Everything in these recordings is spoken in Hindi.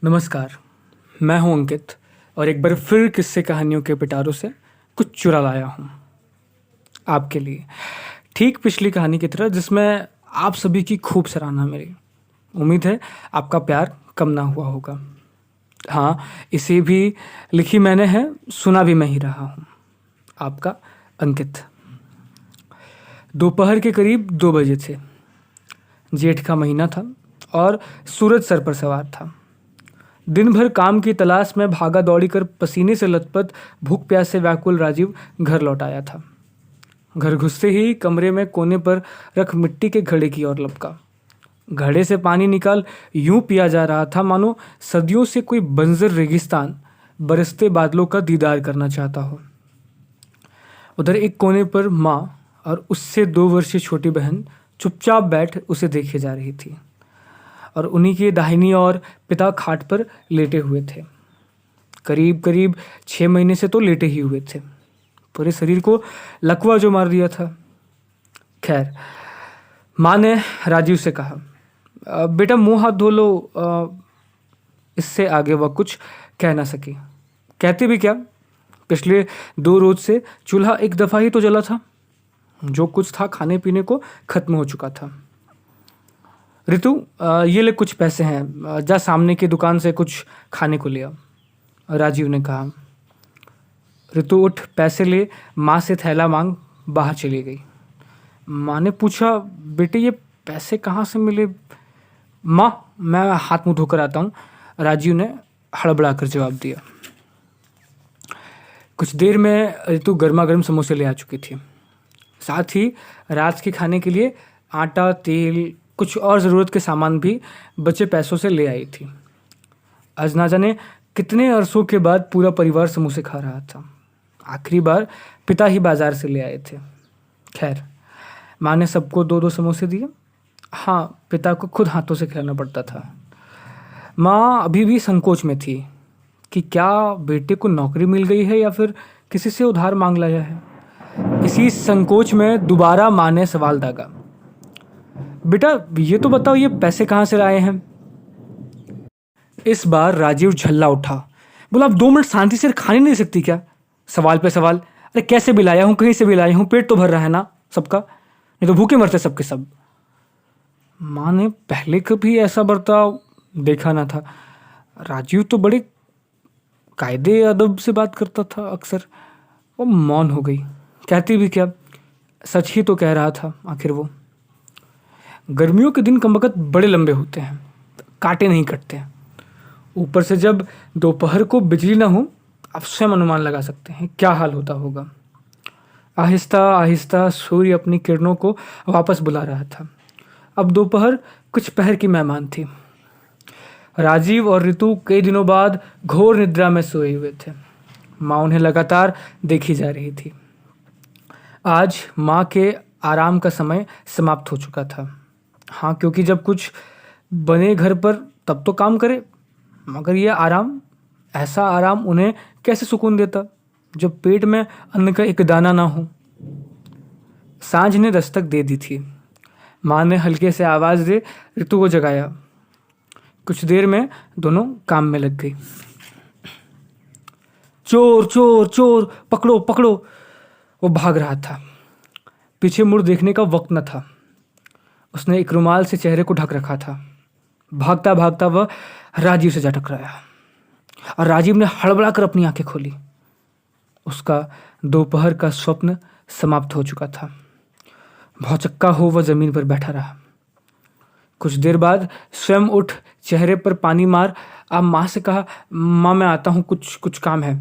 नमस्कार, मैं हूं अंकित और एक बार फिर किस्से कहानियों के पिटारों से कुछ चुरा लाया हूं आपके लिए। ठीक पिछली कहानी की तरह जिसमें आप सभी की खूब सराहना मेरी। उम्मीद है आपका प्यार कम ना हुआ होगा। हाँ, इसे भी लिखी मैंने है, सुना भी मैं ही रहा हूँ। आपका अंकित। दोपहर के करीब 2 बजे थे। जेठ का महीना था और सूरज सर पर सवार था। दिन भर काम की तलाश में भागा दौड़ी कर पसीने से लथपथ भूख प्यास से व्याकुल राजीव घर लौट आया था। घर घुसते ही कमरे में कोने पर रख मिट्टी के घड़े की ओर लपका। घड़े से पानी निकाल यूं पिया जा रहा था मानो सदियों से कोई बंजर रेगिस्तान बरसते बादलों का दीदार करना चाहता हो। उधर एक कोने पर माँ और उससे 2 वर्षीय छोटी बहन चुपचाप बैठ उसे देखे जा रही थी और उन्हीं की दाहिनी ओर पिता खाट पर लेटे हुए थे। करीब करीब 6 महीने से तो लेटे ही हुए थे। पूरे शरीर को लकवा जो मार दिया था। खैर, माँ ने राजीव से कहा, बेटा मुंह हाथ धो लो। इससे आगे वह कुछ कह ना सकी। कहते भी क्या, पिछले 2 रोज से चूल्हा एक दफ़ा ही तो जला था। जो कुछ था खाने पीने को खत्म हो चुका था। रितु, ये ले कुछ पैसे हैं, जा सामने की दुकान से कुछ खाने को ले आ, राजीव ने कहा। रितु उठ पैसे ले माँ से थैला मांग बाहर चली गई। माँ ने पूछा, बेटे ये पैसे कहाँ से मिले? माँ, मैं हाथ मुंह धोकर आता हूँ, राजीव ने हड़बड़ा कर जवाब दिया। कुछ देर में रितु गर्मा गर्म समोसे ले आ चुकी थी। साथ ही रात के खाने के लिए आटा, तेल, कुछ और ज़रूरत के सामान भी बचे पैसों से ले आई थी। आज ना जाने कितने अरसों के बाद पूरा परिवार समोसे खा रहा था। आखिरी बार पिता ही बाजार से ले आए थे। खैर, माँ ने सबको 2-2 समोसे दिए। हाँ, पिता को खुद हाथों से खिलाना पड़ता था। माँ अभी भी संकोच में थी कि क्या बेटे को नौकरी मिल गई है या फिर किसी से उधार मांग लाया है। इसी संकोच में दोबारा माँ ने सवाल दागा, बेटा ये तो बताओ ये पैसे कहाँ से लाए हैं? इस बार राजीव झल्ला उठा। बोला, आप 2 मिनट शांति से खाने नहीं सकती क्या? सवाल पे सवाल। अरे कैसे भी लाया हूँ, कहीं से भी लाया हूँ, पेट तो भर रहा है ना सबका, नहीं तो भूखे मरते सबके सब। माँ ने पहले कभी ऐसा बर्ताव देखा ना था। राजीव तो बड़े कायदे अदब से बात करता था अक्सर। वो मौन हो गई। कहती भी क्या, सच ही तो कह रहा था आखिर वो। गर्मियों के दिन कमबख्त बड़े लंबे होते हैं, कांटे नहीं कटते। ऊपर से जब दोपहर को बिजली ना हो, आप स्वयं अनुमान लगा सकते हैं क्या हाल होता होगा। आहिस्ता आहिस्ता सूर्य अपनी किरणों को वापस बुला रहा था। अब दोपहर कुछ पहर की मेहमान थी। राजीव और रितु कई दिनों बाद घोर निद्रा में सोए हुए थे। माँ उन्हें लगातार देखी जा रही थी। आज माँ के आराम का समय समाप्त हो चुका था। हाँ, क्योंकि जब कुछ बने घर पर तब तो काम करे, मगर यह आराम, ऐसा आराम उन्हें कैसे सुकून देता जब पेट में अन्न का एक दाना ना हो। सांझ ने दस्तक दे दी थी। माँ ने हल्के से आवाज़ दे ऋतु को जगाया। कुछ देर में दोनों काम में लग गई। चोर चोर चोर, पकड़ो पकड़ो। वो भाग रहा था। पीछे मुड़ देखने का वक्त न था। उसने एक रुमाल से चेहरे को ढक रखा था। भागता भागता वह राजीव से जा टकराया और राजीव ने हड़बड़ा कर अपनी आंखें खोली। उसका दोपहर का स्वप्न समाप्त हो चुका था। भौचक्का हो वह जमीन पर बैठा रहा। कुछ देर बाद स्वयं उठ चेहरे पर पानी मार अब माँ से कहा, माँ मैं आता हूँ, कुछ काम है,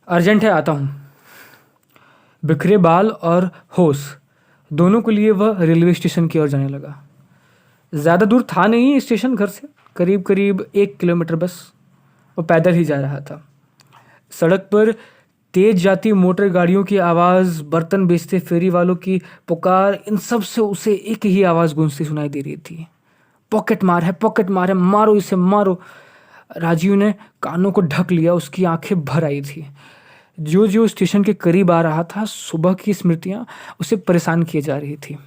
अर्जेंट है, आता हूँ। बिखरे बाल और होश दोनों को लिए वह रेलवे स्टेशन की ओर जाने लगा। ज़्यादा दूर था नहीं स्टेशन घर से, करीब करीब 1 किलोमीटर बस। वो पैदल ही जा रहा था। सड़क पर तेज जाती मोटर गाड़ियों की आवाज़, बर्तन बेचते फेरी वालों की पुकार, इन सब से उसे एक ही आवाज़ गूंजती सुनाई दे रही थी, पॉकेट मार है, पॉकेट मार है, मारो इसे मारो। राजीव ने कानों को ढक लिया। उसकी आंखें भर आई थी। जो जो स्टेशन के करीब आ रहा था, सुबह की स्मृतियां उसे परेशान किए जा रही थी।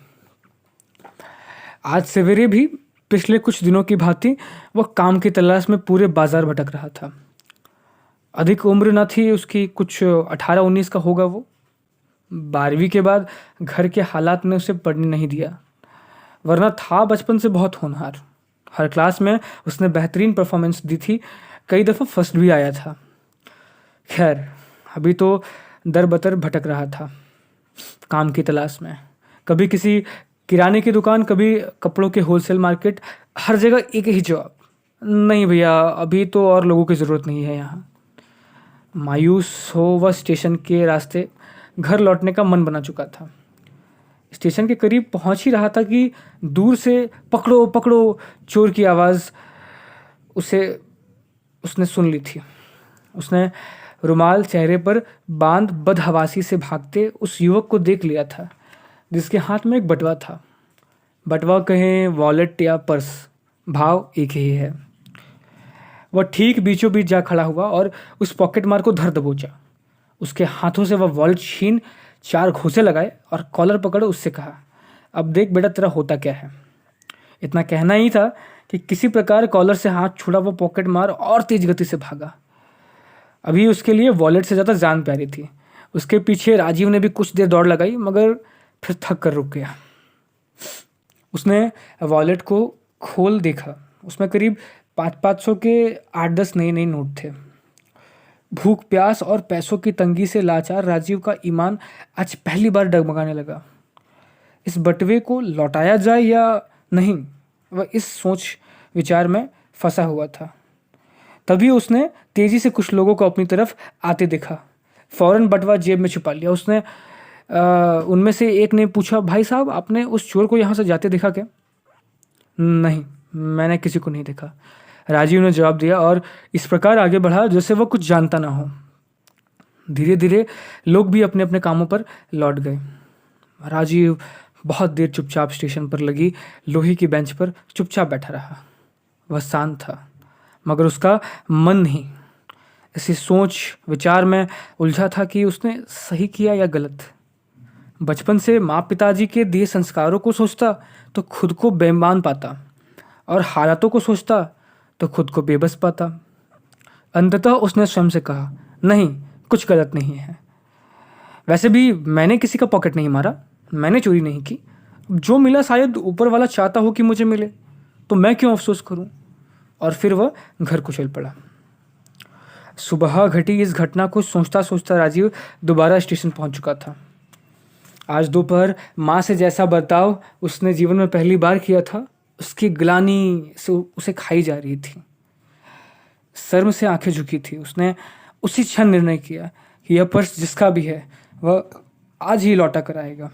आज सवेरे भी पिछले कुछ दिनों की भांति वह काम की तलाश में पूरे बाजार भटक रहा था। अधिक उम्र न थी उसकी, कुछ 18-19 का होगा वो। 12वीं के बाद घर के हालात ने उसे पढ़ने नहीं दिया, वरना था बचपन से बहुत होनहार। हर क्लास में उसने बेहतरीन परफॉर्मेंस दी थी, कई दफ़ा फर्स्ट भी आया था। खैर, अभी तो दर बतर भटक रहा था काम की तलाश में। कभी किसी किराने की दुकान, कभी कपड़ों के होलसेल मार्केट, हर जगह एक ही जवाब, नहीं भैया अभी तो और लोगों की ज़रूरत नहीं है यहाँ। मायूस हो वह स्टेशन के रास्ते घर लौटने का मन बना चुका था। स्टेशन के करीब पहुंच ही रहा था कि दूर से पकड़ो पकड़ो चोर की आवाज़ उसने सुन ली थी। उसने रुमाल चेहरे पर बांध बदहवासी से भागते उस युवक को देख लिया था जिसके हाथ में एक बटुआ था। बटुआ कहें वॉलेट या पर्स, भाव एक ही है। वह ठीक बीचों बीच जा खड़ा हुआ और उस पॉकेट मार को धर दबोचा। उसके हाथों से वह वॉलेट छीन 4 घूंसे लगाए और कॉलर पकड़ उससे कहा, अब देख बेटा तेरा होता क्या है। इतना कहना ही था कि किसी प्रकार कॉलर से हाथ छुड़ा वो पॉकेट मार और तेज गति से भागा। अभी उसके लिए वॉलेट से ज़्यादा जान प्यारी थी। उसके पीछे राजीव ने भी कुछ देर दौड़ लगाई, मगर फिर थक कर रुक गया। उसने वॉलेट को खोल देखा। उसमें करीब 500 के 8-10 नए नए नोट थे। भूख प्यास और पैसों की तंगी से लाचार राजीव का ईमान आज पहली बार डगमगाने लगा। इस बटवे को लौटाया जाए या नहीं, वह इस सोच विचार में फंसा हुआ था। तभी उसने तेजी से कुछ लोगों को अपनी तरफ आते देखा। फौरन बटवा जेब में छुपा लिया। उसने उनमें से एक ने पूछा, भाई साहब आपने उस चोर को यहाँ से जाते देखा क्या? नहीं, मैंने किसी को नहीं देखा, राजीव ने जवाब दिया और इस प्रकार आगे बढ़ा जैसे वह कुछ जानता ना हो। धीरे धीरे लोग भी अपने अपने कामों पर लौट गए। राजीव बहुत देर चुपचाप स्टेशन पर लगी लोहे की बेंच पर चुपचाप बैठा रहा। वह शांत था, मगर उसका मन नहीं। इसी सोच विचार में उलझा था कि उसने सही किया या गलत। बचपन से माँ पिताजी के दिए संस्कारों को सोचता तो खुद को बेईमान पाता, और हालातों को सोचता तो खुद को बेबस पाता। अंततः उसने स्वयं से कहा, नहीं, कुछ गलत नहीं है। वैसे भी मैंने किसी का पॉकेट नहीं मारा, मैंने चोरी नहीं की। जो मिला शायद ऊपर वाला चाहता हो कि मुझे मिले, तो मैं क्यों अफसोस करूं? और फिर वह घर को चल पड़ा। सुबह घटी इस घटना को सोचता सोचता राजीव दोबारा स्टेशन पहुंच चुका था। आज दोपहर माँ से जैसा बर्ताव उसने जीवन में पहली बार किया था, उसकी ग्लानि से उसे खाई जा रही थी। शर्म से आंखें झुकी थी। उसने उसी क्षण निर्णय किया कि यह पर्स जिसका भी है वह आज ही लौटा कर आएगा।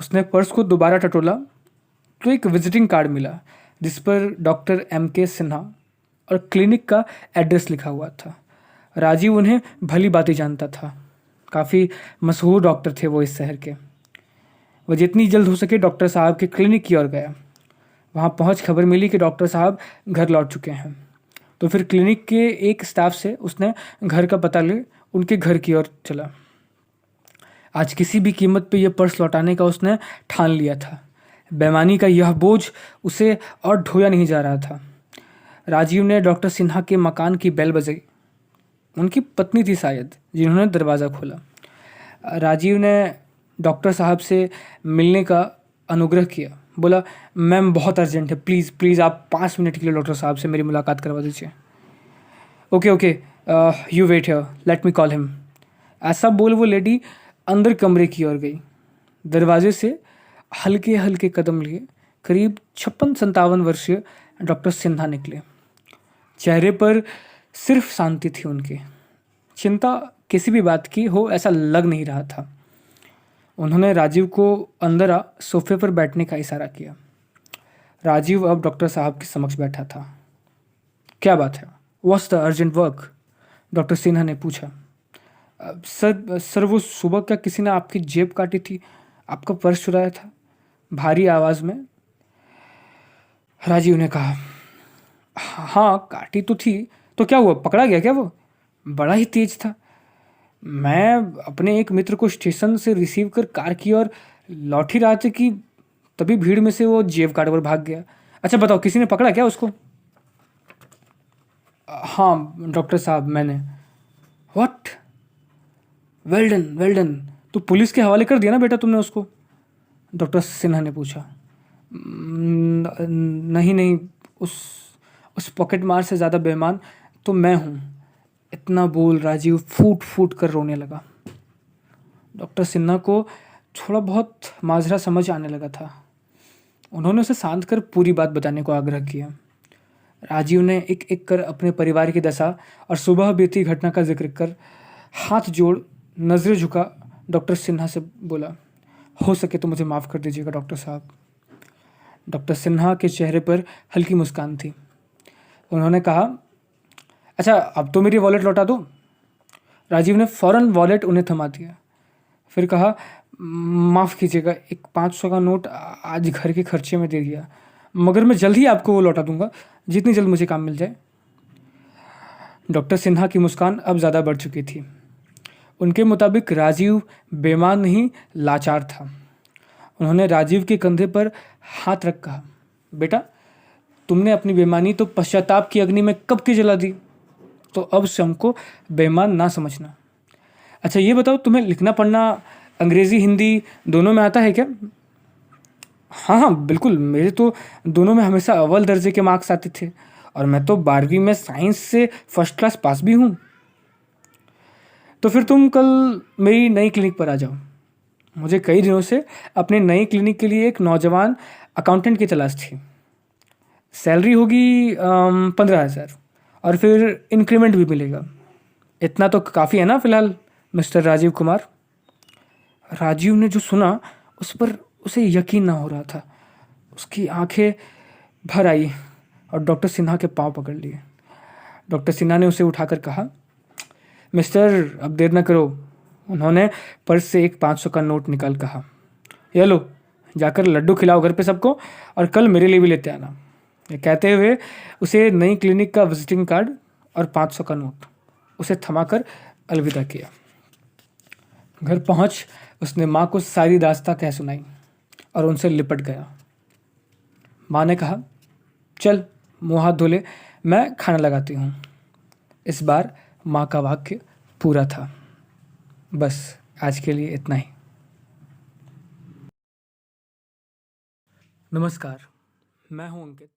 उसने पर्स को दोबारा टटोला तो एक विजिटिंग कार्ड मिला जिस पर डॉक्टर M.K. सिन्हा और क्लिनिक का एड्रेस लिखा हुआ था। राजीव उन्हें भली बातें जानता था। काफ़ी मशहूर डॉक्टर थे वो इस शहर के। वह जितनी जल्द हो सके डॉक्टर साहब के क्लिनिक की ओर गया। वहाँ पहुँच खबर मिली कि डॉक्टर साहब घर लौट चुके हैं। तो फिर क्लिनिक के एक स्टाफ से उसने घर का पता ले उनके घर की ओर चला। आज किसी भी कीमत पे यह पर्स लौटाने का उसने ठान लिया था। बेईमानी का यह बोझ उसे और ढोया नहीं जा रहा था। राजीव ने डॉक्टर सिन्हा के मकान की बेल बजाई। उनकी पत्नी थी शायद, जिन्होंने दरवाज़ा खोला। राजीव ने डॉक्टर साहब से मिलने का अनुग्रह किया। बोला, मैम बहुत अर्जेंट है, प्लीज़ प्लीज़ आप 5 मिनट के लिए डॉक्टर साहब से मेरी मुलाकात करवा दीजिए। Okay okay, you wait here, let me call him. ऐसा बोल वो लेडी अंदर कमरे की ओर गई। दरवाजे से हल्के हल्के कदम लिए करीब 56-57 वर्षीय डॉक्टर सिन्हा निकले। चेहरे पर सिर्फ शांति थी उनकी। चिंता किसी भी बात की हो ऐसा लग नहीं रहा था। उन्होंने राजीव को अंदर आ सोफे पर बैठने का इशारा किया। राजीव अब डॉक्टर साहब के समक्ष बैठा था। क्या बात है? What's the urgent work? Doctor Sinha ने पूछा। सर वो सुबह क्या किसी ने आपकी जेब काटी थी, आपका पर्स चुराया था? भारी आवाज़ में राजीव ने कहा। हाँ काटी तो थी, तो क्या हुआ, पकड़ा गया क्या? वो बड़ा ही तेज था। मैं अपने एक मित्र को स्टेशन से रिसीव कर कार की ओर लौट ही रहा था कि तभी भीड़ में से वो जेब काट कर भाग गया। अच्छा बताओ, किसी ने पकड़ा क्या उसको? हाँ डॉक्टर साहब, मैंने। What? Well done, well done. तो पुलिस के हवाले कर दिया ना बेटा तुमने उसको? डॉक्टर सिन्हा ने पूछा। नहीं नहीं, उस उस पॉकेट मार से ज़्यादा बेईमान तो मैं हूँ। इतना बोल राजीव फूट फूट कर रोने लगा। डॉक्टर सिन्हा को थोड़ा बहुत माजरा समझ आने लगा था। उन्होंने उसे शांत कर पूरी बात बताने को आग्रह किया। राजीव ने एक एक कर अपने परिवार की दशा और सुबह बीती घटना का जिक्र कर हाथ जोड़ नजरें झुका डॉक्टर सिन्हा से बोला, हो सके तो मुझे माफ़ कर दीजिएगा डॉक्टर साहब। डॉक्टर सिन्हा के चेहरे पर हल्की मुस्कान थी। उन्होंने कहा, अच्छा अब तो मेरी वॉलेट लौटा दो। राजीव ने फ़ौरन वॉलेट उन्हें थमा दिया। फिर कहा, माफ़ कीजिएगा, एक 500 का नोट आज घर के खर्चे में दे दिया, मगर मैं जल्द ही आपको वो लौटा दूंगा, जितनी जल्द मुझे काम मिल जाए। डॉक्टर सिन्हा की मुस्कान अब ज़्यादा बढ़ चुकी थी। उनके मुताबिक राजीव बेईमान नहीं, लाचार था। उन्होंने राजीव के कंधे पर हाथ रख कहा, बेटा तुमने अपनी बेईमानी तो पश्चाताप की अग्नि में कब की जला दी, तो अब स्वयं को बेईमान ना समझना। अच्छा ये बताओ, तुम्हें लिखना पढ़ना अंग्रेज़ी हिंदी दोनों में आता है क्या? हाँ हाँ बिल्कुल, मेरे तो दोनों में हमेशा अव्वल दर्जे के मार्क्स आते थे, और मैं तो 12वीं में साइंस से फर्स्ट क्लास पास भी हूँ। तो फिर तुम कल मेरी नई क्लिनिक पर आ जाओ। मुझे कई दिनों से अपने नई क्लिनिक के लिए एक नौजवान अकाउंटेंट की तलाश थी। सैलरी होगी 15,000, और फिर इंक्रीमेंट भी मिलेगा। इतना तो काफ़ी है ना फिलहाल मिस्टर राजीव कुमार? राजीव ने जो सुना उस पर उसे यकीन ना हो रहा था। उसकी आंखें भर आई और डॉक्टर सिन्हा के पांव पकड़ लिए। डॉक्टर सिन्हा ने उसे उठाकर कहा, मिस्टर अब देर न करो। उन्होंने पर्स से एक 500 का नोट निकाल कहा, ये लो, जाकर लड्डू खिलाओ घर पे सबको, और कल मेरे लिए भी लेते आना। ये कहते हुए उसे नई क्लिनिक का विजिटिंग कार्ड और 500 का नोट उसे थमाकर अलविदा किया। घर पहुंच उसने माँ को सारी दास्तां कह सुनाई और उनसे लिपट गया। माँ ने कहा, चल मुँह हाथ धो ले, मैं खाना लगाती हूँ। इस बार माँ का वाक्य पूरा था। बस आज के लिए इतना ही। नमस्कार, मैं हूँ अंकित।